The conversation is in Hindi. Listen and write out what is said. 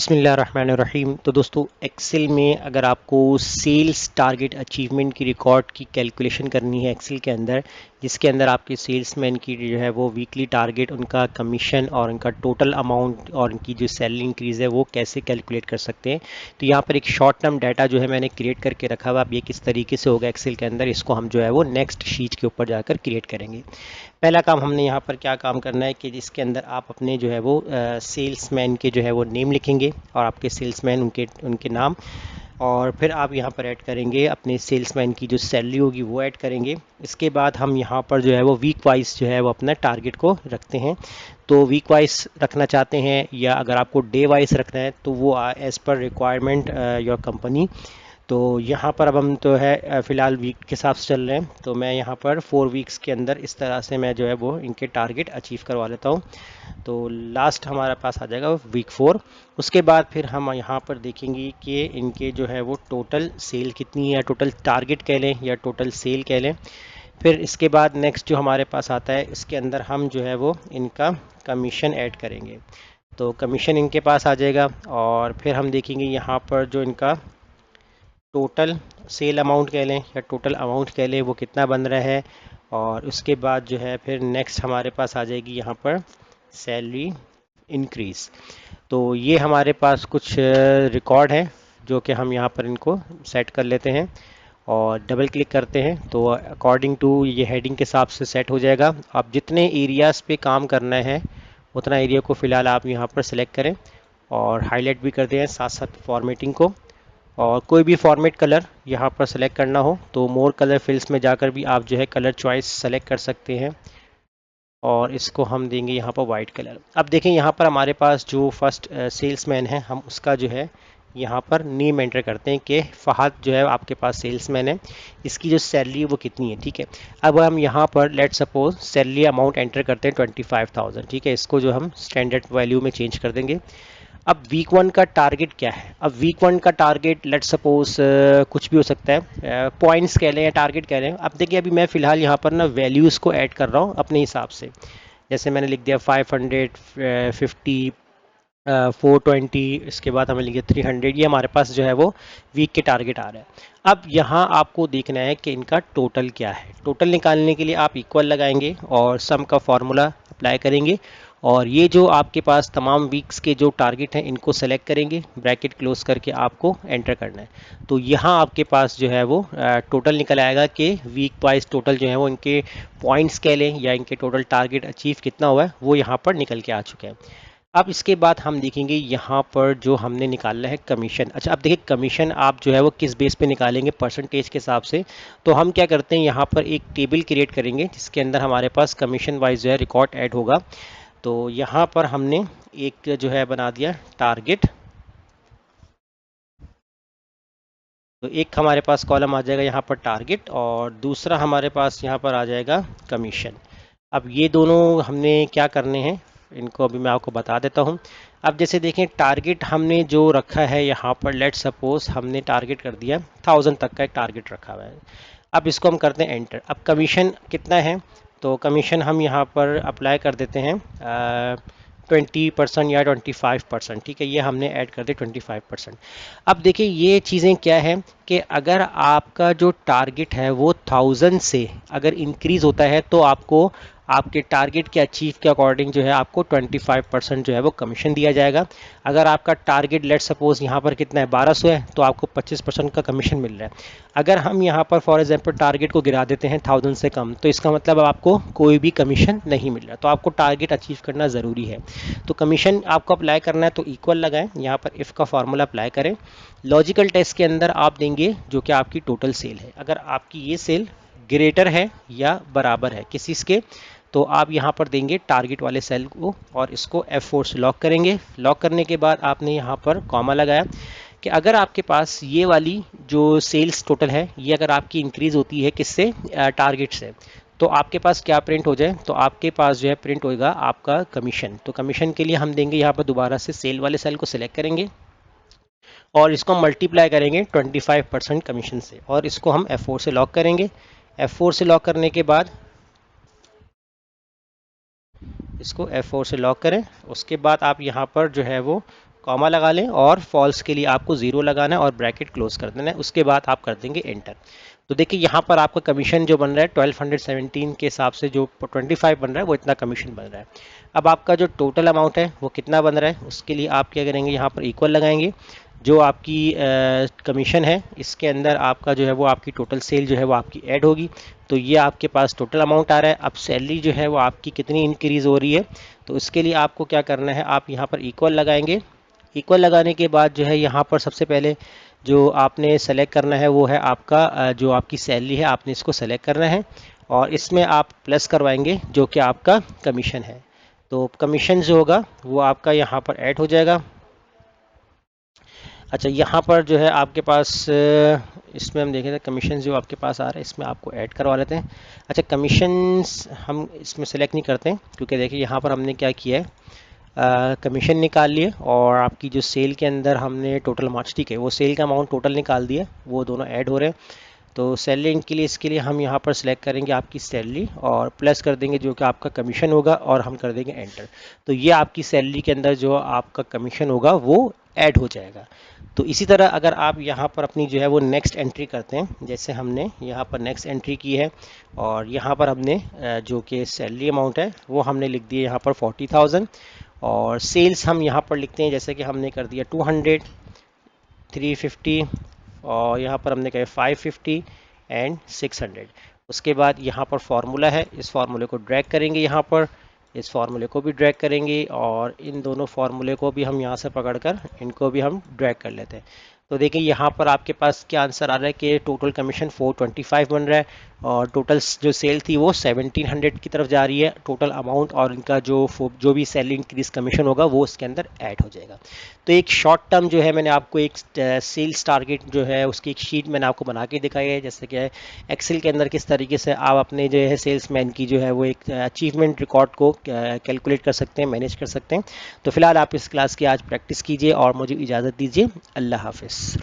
बिस्मिल्लाहिर्रहमानिर्रहीम। तो दोस्तों, एक्सेल में अगर आपको सेल्स टारगेट अचीवमेंट की रिकॉर्ड की कैलकुलेशन करनी है एक्सेल के अंदर, जिसके अंदर आपके सेल्समैन की जो है वो वीकली टारगेट, उनका कमीशन और उनका टोटल अमाउंट और उनकी जो सैलरी इंक्रीज़ है वो कैसे कैलकुलेट कर सकते हैं। तो यहाँ पर एक शॉर्ट टर्म डाटा जो है मैंने क्रिएट करके रखा हुआ। अब ये किस तरीके से होगा एक्सेल के अंदर, इसको हम जो है वो नेक्स्ट शीट के ऊपर जाकर क्रिएट करेंगे। पहला काम हमने यहाँ पर क्या काम करना है कि जिसके अंदर आप अपने जो है वो सेल्समैन के जो है वो नेम लिखेंगे और आपके सेल्समैन उनके उनके नाम, और फिर आप यहाँ पर ऐड करेंगे अपने सेल्समैन की जो सैलरी होगी वो ऐड करेंगे। इसके बाद हम यहाँ पर जो है वो वीक वाइज जो है वो अपना टारगेट को रखते हैं। तो वीक वाइज रखना चाहते हैं या अगर आपको डे वाइज रखना है तो वो as per requirement your company. तो यहाँ पर अब हम तो है फ़िलहाल वीक के हिसाब से चल रहे हैं, तो मैं यहाँ पर 4 वीक्स के अंदर इस तरह से मैं जो है वो इनके टारगेट अचीव करवा लेता हूँ। तो लास्ट हमारे पास आ जाएगा वीक 4। उसके बाद फिर हम यहाँ पर देखेंगे कि इनके जो है वो टोटल सेल कितनी है, टोटल टारगेट कह लें या टोटल सेल कह लें। फिर इसके बाद नेक्स्ट जो हमारे पास आता है, इसके अंदर हम जो है वो इनका कमीशन ऐड करेंगे। तो कमीशन इनके पास आ जाएगा और फिर हम देखेंगे यहाँ पर जो इनका टोटल सेल अमाउंट कह लें या टोटल अमाउंट कह लें वो कितना बन रहा है। और उसके बाद जो है फिर नेक्स्ट हमारे पास आ जाएगी यहाँ पर सैलरी इंक्रीज़। तो ये हमारे पास कुछ रिकॉर्ड है जो कि हम यहाँ पर इनको सेट कर लेते हैं और डबल क्लिक करते हैं तो अकॉर्डिंग टू ये हेडिंग के हिसाब से सेट हो जाएगा। आप जितने एरियाज़ पे काम करना है उतना एरिया को फ़िलहाल आप यहाँ पर सिलेक्ट करें और हाईलाइट भी कर दें साथ साथ फॉर्मेटिंग को। और कोई भी फॉर्मेट कलर यहाँ पर सेलेक्ट करना हो तो मोर कलर फिल्स में जाकर भी आप जो है कलर चॉइस सेलेक्ट कर सकते हैं और इसको हम देंगे यहाँ पर वाइट कलर। अब देखें यहाँ पर हमारे पास जो फर्स्ट सेल्समैन है, हम उसका जो है यहाँ पर नेम एंटर करते हैं कि फ़हद जो है आपके पास सेल्समैन है, इसकी जो सैलरी है वो कितनी है। ठीक है, अब हम यहाँ पर let suppose salary amount enter करते हैं 25,000। ठीक है, इसको जो हम स्टैंडर्ड वैल्यू में चेंज कर देंगे। अब वीक 1 का टारगेट क्या है? अब वीक 1 का टारगेट लेट सपोज कुछ भी हो सकता है, पॉइंट्स कह लें या टारगेट कह लें। अब देखिए अभी मैं फ़िलहाल यहाँ पर ना वैल्यूज़ को ऐड कर रहा हूँ अपने हिसाब से। जैसे मैंने लिख दिया 550, 420, इसके बाद हमें लिख दिया 300। ये हमारे पास जो है वो वीक के टारगेट आ रहा है। अब यहाँ आपको देखना है कि इनका टोटल क्या है। टोटल निकालने के लिए आप इक्वल लगाएंगे और सम का फॉर्मूला अप्लाई करेंगे और ये जो आपके पास तमाम वीक्स के जो टारगेट हैं इनको सेलेक्ट करेंगे, ब्रैकेट क्लोज करके आपको एंटर करना है। तो यहाँ आपके पास जो है वो टोटल निकल आएगा कि वीक वाइज टोटल जो है वो इनके पॉइंट्स कह लें या इनके टोटल टारगेट अचीव कितना हुआ है वो यहाँ पर निकल के आ चुके हैं। अब इसके बाद हम देखेंगे यहाँ पर जो हमने निकालना है कमीशन। अच्छा, अब देखिए कमीशन आप जो है वो किस बेस पे निकालेंगे, परसेंटेज के हिसाब से। तो हम क्या करते हैं, यहाँ पर एक टेबल क्रिएट करेंगे जिसके अंदर हमारे पास कमीशन वाइज जो है रिकॉर्ड ऐड होगा। तो यहाँ पर हमने एक जो है बना दिया टारगेट, तो एक हमारे पास कॉलम आ जाएगा यहाँ पर टारगेट और दूसरा हमारे पास यहाँ पर आ जाएगा कमीशन। अब ये दोनों हमने क्या करने हैं इनको अभी मैं आपको बता देता हूँ। अब जैसे देखें टारगेट हमने जो रखा है यहाँ पर, लेट सपोज हमने टारगेट कर दिया 1000 तक का एक टारगेट रखा हुआ है। अब इसको हम करते हैं एंटर। अब कमीशन कितना है, तो कमीशन हम यहाँ पर अप्लाई कर देते हैं 20% या 25%। ठीक है, ये हमने ऐड कर दिया 25%। अब देखिए ये चीज़ें क्या है कि अगर आपका जो टारगेट है वो 1000 से अगर इंक्रीज़ होता है तो आपको आपके टारगेट के अचीव के अकॉर्डिंग जो है आपको 25% जो है वो कमीशन दिया जाएगा। अगर आपका टारगेट लेट सपोज यहाँ पर कितना है 1200 है तो आपको 25% का कमीशन मिल रहा है। अगर हम यहाँ पर फॉर एग्जांपल टारगेट को गिरा देते हैं 1000 से कम, तो इसका मतलब आपको कोई भी कमीशन नहीं मिल रहा। तो आपको टारगेट अचीव करना ज़रूरी है। तो कमीशन आपको अप्लाई करना है तो इक्वल लगाएं, यहाँ पर इफ़ का फॉर्मूला अप्लाई करें। लॉजिकल टेस्ट के अंदर आप देंगे जो कि आपकी टोटल सेल है। अगर आपकी ये सेल ग्रेटर है या बराबर है किसी इसके, तो आप यहाँ पर देंगे टारगेट वाले सेल को और इसको F4 से लॉक करेंगे। लॉक करने के बाद आपने यहाँ पर कॉमा लगाया कि अगर आपके पास ये वाली जो सेल्स टोटल है ये अगर आपकी इंक्रीज होती है किससे, टारगेट से, तो आपके पास क्या प्रिंट हो जाए, तो आपके पास जो है प्रिंट होएगा आपका कमीशन। तो कमीशन के लिए हम देंगे यहाँ पर दोबारा से सेल वाले सेल को सिलेक्ट करेंगे और इसको मल्टीप्लाई करेंगे 25% कमीशन से और इसको हम F4 से लॉक करेंगे। F4 से लॉक करने के बाद इसको F4 से लॉक करें। उसके बाद आप यहाँ पर जो है वो कॉमा लगा लें और फॉल्स के लिए आपको 0 लगाना है और ब्रैकेट क्लोज कर देना है। उसके बाद आप कर देंगे एंटर। तो देखिए यहाँ पर आपका कमीशन जो बन रहा है 1217 के हिसाब से जो 25 बन रहा है वो इतना कमीशन बन रहा है। अब आपका जो टोटल अमाउंट है वो कितना बन रहा है उसके लिए आप क्या करेंगे, यहाँ पर इक्वल लगाएंगे। जो आपकी कमीशन है इसके अंदर आपका जो है वो आपकी टोटल सेल जो है वो आपकी ऐड होगी। तो ये आपके पास टोटल अमाउंट आ रहा है। अब सैलरी जो है वो आपकी कितनी इंक्रीज़ हो रही है, तो उसके लिए आपको क्या करना है, आप यहाँ पर इक्वल लगाएंगे। इक्वल लगाने के बाद जो है यहाँ पर सबसे पहले जो आपने सेलेक्ट करना है वो है आपका जो आपकी सैलरी है, आपने इसको सेलेक्ट करना है और इसमें आप प्लस करवाएंगे जो कि आपका कमीशन है। तो कमीशन जो होगा वो आपका यहाँ पर ऐड हो जाएगा। अच्छा, यहाँ पर जो है आपके पास इसमें हम देखें तो कमीशन जो आपके पास आ रहा है इसमें आपको ऐड करवा लेते हैं। अच्छा, कमीशंस हम इसमें सेलेक्ट नहीं करते हैं क्योंकि देखिए यहाँ पर हमने क्या किया है, कमीशन निकाल लिए और आपकी जो सेल के अंदर हमने टोटल अमाउंट, ठीक है, वो सेल का अमाउंट टोटल निकाल दिया, वो दोनों ऐड हो रहे हैं। तो सैलरी के लिए इसके लिए हम यहाँ पर सिलेक्ट करेंगे आपकी सैलरी और प्लस कर देंगे जो कि आपका कमीशन होगा और हम कर देंगे एंटर। तो ये आपकी सैलरी के अंदर जो आपका कमीशन होगा वो ऐड हो जाएगा। तो इसी तरह अगर आप यहाँ पर अपनी जो है वो नेक्स्ट एंट्री करते हैं, जैसे हमने यहाँ पर नेक्स्ट एंट्री की है और यहाँ पर हमने जो कि सैलरी अमाउंट है वो हमने लिख दिया यहाँ पर 40,000 और सेल्स हम यहाँ पर लिखते हैं जैसे कि हमने कर दिया 200, 350 और यहाँ पर हमने कहा 550 एंड 600। उसके बाद यहाँ पर फार्मूला है, इस फार्मूले को ड्रैग करेंगे, यहाँ पर इस फार्मूले को भी ड्रैग करेंगे और इन दोनों फार्मूले को भी हम यहाँ से पकड़कर इनको भी हम ड्रैग कर लेते हैं। तो देखिए यहाँ पर आपके पास क्या आंसर आ रहा है कि टोटल कमीशन 425 बन रहा है और टोटल जो सेल थी वो 1700 की तरफ जा रही है टोटल अमाउंट, और इनका जो भी सैलरी इंक्रीज कमीशन होगा वो इसके अंदर ऐड हो जाएगा। तो एक शॉर्ट टर्म जो है मैंने आपको एक सेल्स टारगेट जो है उसकी एक शीट मैंने आपको बना के दिखाई है, जैसे कि एक्सेल के अंदर किस तरीके से आप अपने जो है सेल्समैन की जो है वो एक अचीवमेंट रिकॉर्ड को कैलकुलेट कर सकते हैं, मैनेज कर सकते हैं। तो फिलहाल आप इस क्लास की आज प्रैक्टिस कीजिए और मुझे इजाज़त दीजिए। अल्लाह हाफिज़।